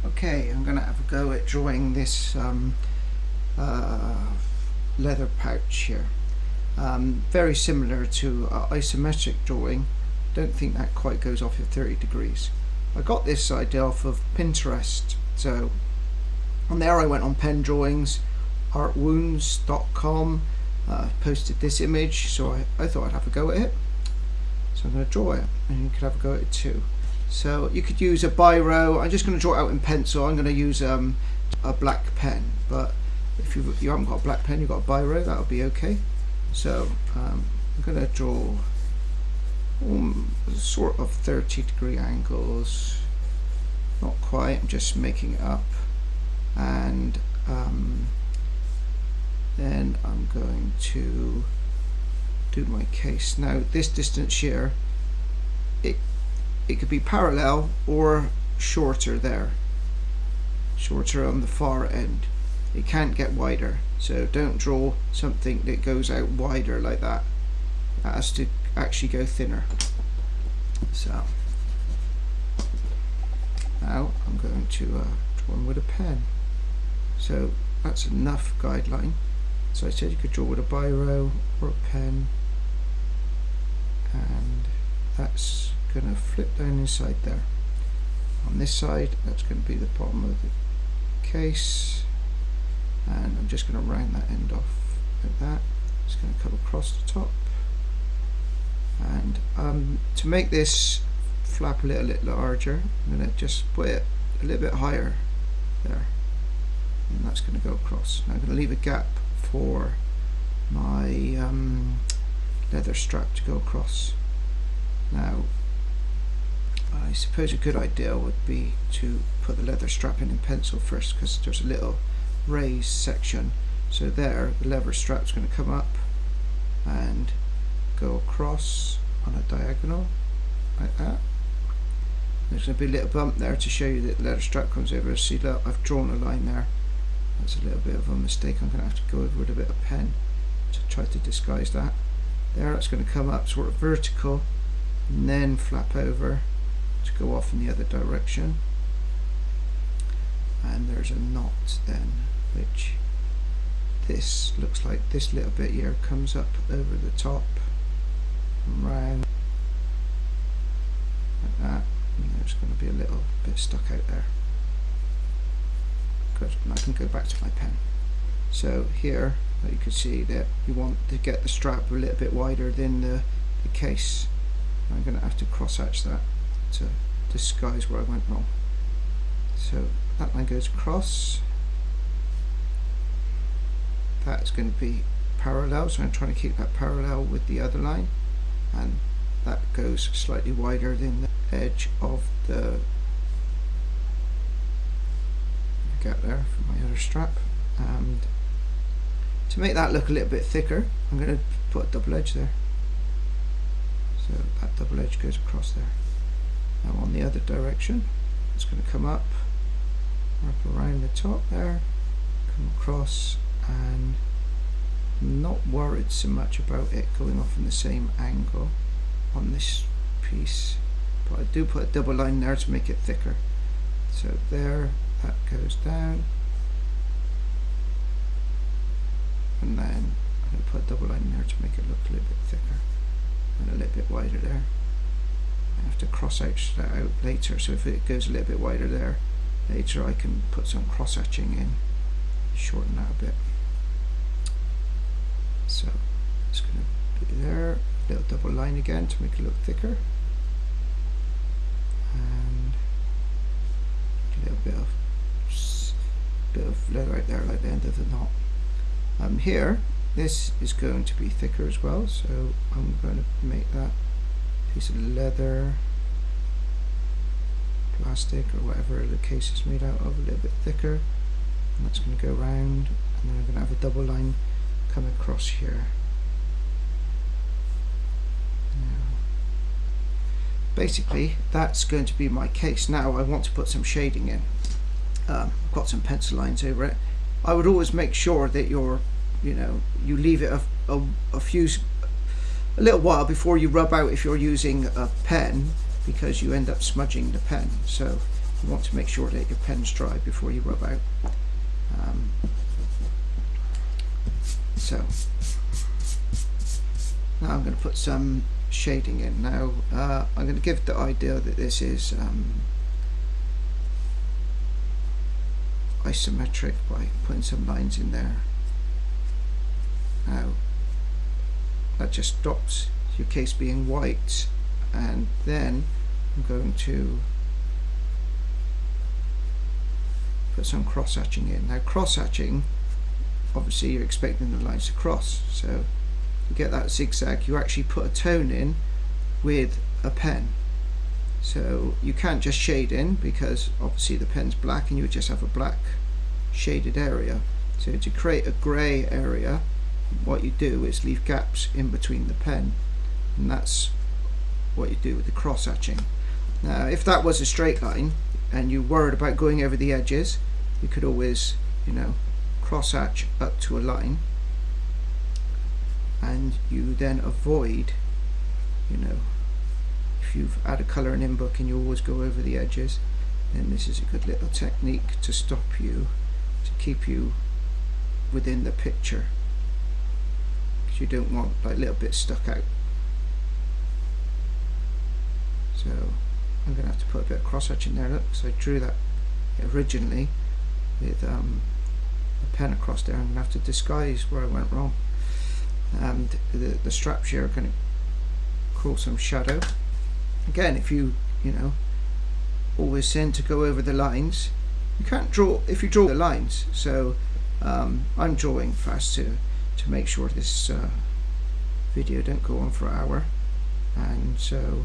Okay, I'm going to have a go at drawing this leather pouch here. Very similar to isometric drawing. Don't think that quite goes off at 30 degrees. I got this idea off of Pinterest. So on there I went on pen drawings, artwounds.com, posted this image, so I thought I'd have a go at it. So I'm going to draw it, and you could have a go at it too. So you could use a biro. I'm just going to draw it out in pencil. I'm going to use a black pen, but if you haven't got a black pen, you've got a biro, that'll be okay. So I'm going to draw sort of 30-degree angles. Not quite, I'm just making it up. And then I'm going to do my case. Now this distance here, it could be parallel or shorter there, shorter on the far end. It can't get wider, so don't draw something that goes out wider like that. It has to actually go thinner. So now I'm going to draw them with a pen. So that's enough guideline. So I said you could draw with a biro or a pen, and that's going to flip down inside there. On this side, that's going to be the bottom of the case, and I'm just going to round that end off like that. It's going to come across the top, and to make this flap a little larger, I'm going to just put it a little bit higher there, and that's going to go across. Now I'm going to leave a gap for my leather strap to go across. Now I suppose a good idea would be to put the leather strap in pencil first, because there's a little raised section. So there, the leather strap's going to come up and go across on a diagonal like that. There's going to be a little bump there to show you that the leather strap comes over. See, look, I've drawn a line there. That's a little bit of a mistake. I'm going to have to go over with a bit of pen to try to disguise that. There, that's going to come up sort of vertical and then flap over to go off in the other direction. And there's a knot then, which this looks like this little bit here comes up over the top and round like that, and there's going to be a little bit stuck out there. Good, and I can go back to my pen. So here you can see that you want to get the strap a little bit wider than the case. I'm going to have to cross hatch that to disguise where I went wrong. So that line goes across. That's going to be parallel, so I'm trying to keep that parallel with the other line, and that goes slightly wider than the edge of the gap there for my other strap. And to make that look a little bit thicker, I'm going to put a double edge there. So that double edge goes across there. Now on the other direction, it's going to come up, wrap around the top there, come across, and I'm not worried so much about it going off in the same angle on this piece, but I do put a double line there to make it thicker. So there, that goes down, and then I'm going to put a double line there to make it look a little bit thicker and a little bit wider there. I have to cross hatch that out later, so if it goes a little bit wider there later, I can put some cross hatching in, shorten that a bit. So it's going to be there, a little double line again to make it look thicker, and a little bit of leather right there, like the end of the knot. Here, this is going to be thicker as well, so I'm going to make that piece of leather, plastic, or whatever the case is made out of, a little bit thicker, and that's going to go round, and then I'm going to have a double line come across here. Now, basically, that's going to be my case. Now I want to put some shading in. I've got some pencil lines over it. I would always make sure that you leave it a little while before you rub out if you're using a pen, because you end up smudging the pen. So You want to make sure that your pen's dry before you rub out. So now I'm going to put some shading in. Now I'm going to give the idea that this is isometric by putting some lines in there. Now that just stops your case being white, and then I'm going to put some cross hatching in. Now cross hatching, obviously you're expecting the lines to cross, so to get that zigzag you actually put a tone in with a pen. So you can't just shade in, because obviously the pen's black and you would just have a black shaded area. So to create a grey area, what you do is leave gaps in between the pen, and that's what you do with the cross hatching. Now if that was a straight line and you worried about going over the edges, you could always, you know, cross hatch up to a line, and you then avoid, you know, if you've had a colouring in book and you always go over the edges, then this is a good little technique to stop you, to keep you within the picture, because you don't want like little bits stuck out. So I'm going to have to put a bit of cross hatch in there, look, because I drew that originally with a pen across there. I'm going to have to disguise where I went wrong. And the straps here are going to cause some shadow. Again, if you know, always tend to go over the lines, you can't draw if you draw the lines. So I'm drawing fast to make sure this video don't go on for an hour, and so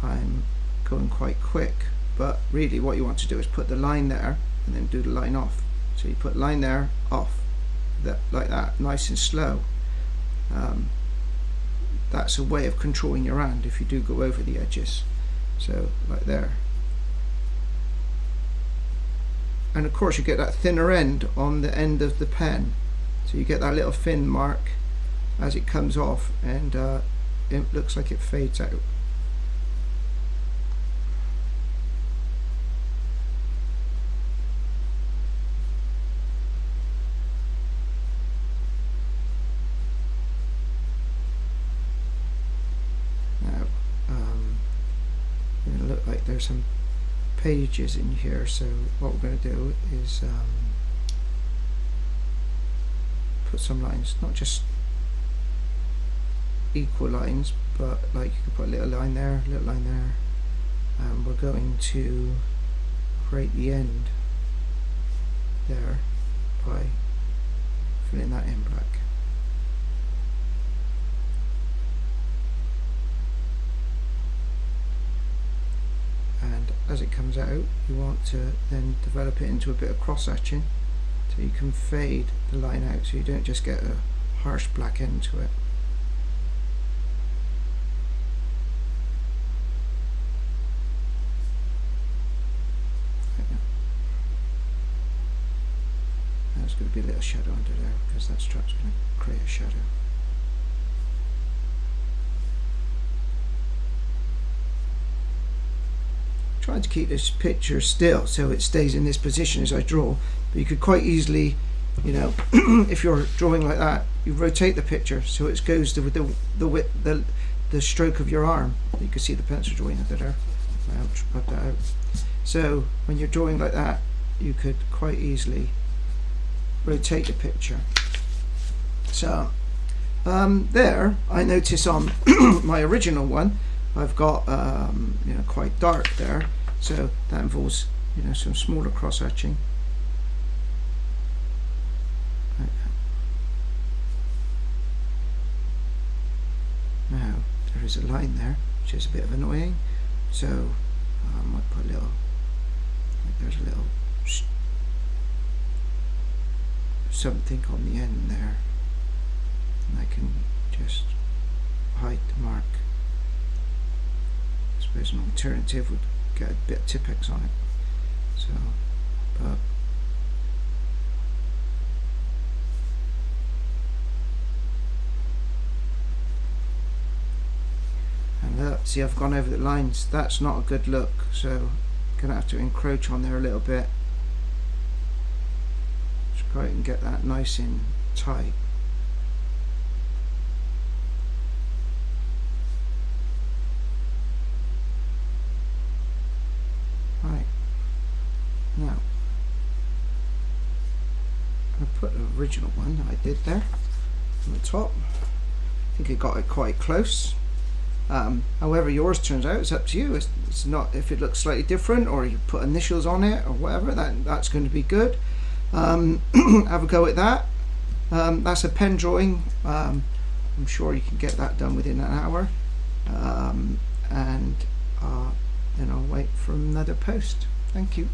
I'm going quite quick. But really what you want to do is put the line there and then do the line off. So you put line there, off, that like that, nice and slow. That's a way of controlling your hand if you do go over the edges. So like there. And of course you get that thinner end on the end of the pen, so you get that little thin mark as it comes off, and it looks like it fades out. Like there's some pages in here, so what we're going to do is put some lines, not just equal lines, but like you can put a little line there, a little line there, and we're going to create the end there by filling that in black. And as it comes out, you want to then develop it into a bit of cross hatching, so you can fade the line out, so you don't just get a harsh black end to it. There's going to be a little shadow under there because that strap's going to create a shadow. Trying to keep this picture still so it stays in this position as I draw, but you could quite easily, you know, if you're drawing like that, you rotate the picture so it goes with the stroke of your arm. You can see the pencil drawing under there. I'll rub that out. So when you're drawing like that, you could quite easily rotate the picture. So there, I notice on my original one, I've got you know, quite dark there, so that involves, you know, some smaller cross hatching. Like that. Now there is a line there, which is a bit of annoying, so I might put a little, like there's a little something on the end there, and I can just hide the mark. I suppose an alternative would get a bit of Tipex on it. So, but and See, I've gone over the lines. That's not a good look, so I'm gonna have to encroach on there a little bit. Try and get that nice and tight. Right, now I'm going to put the original one that I did there on the top. I think I got it quite close. However yours turns out, it's up to you. It's not, if it looks slightly different or you put initials on it or whatever, that's going to be good. Have a go at that. That's a pen drawing. I'm sure you can get that done within an hour. And then I'll wait for another post. Thank you.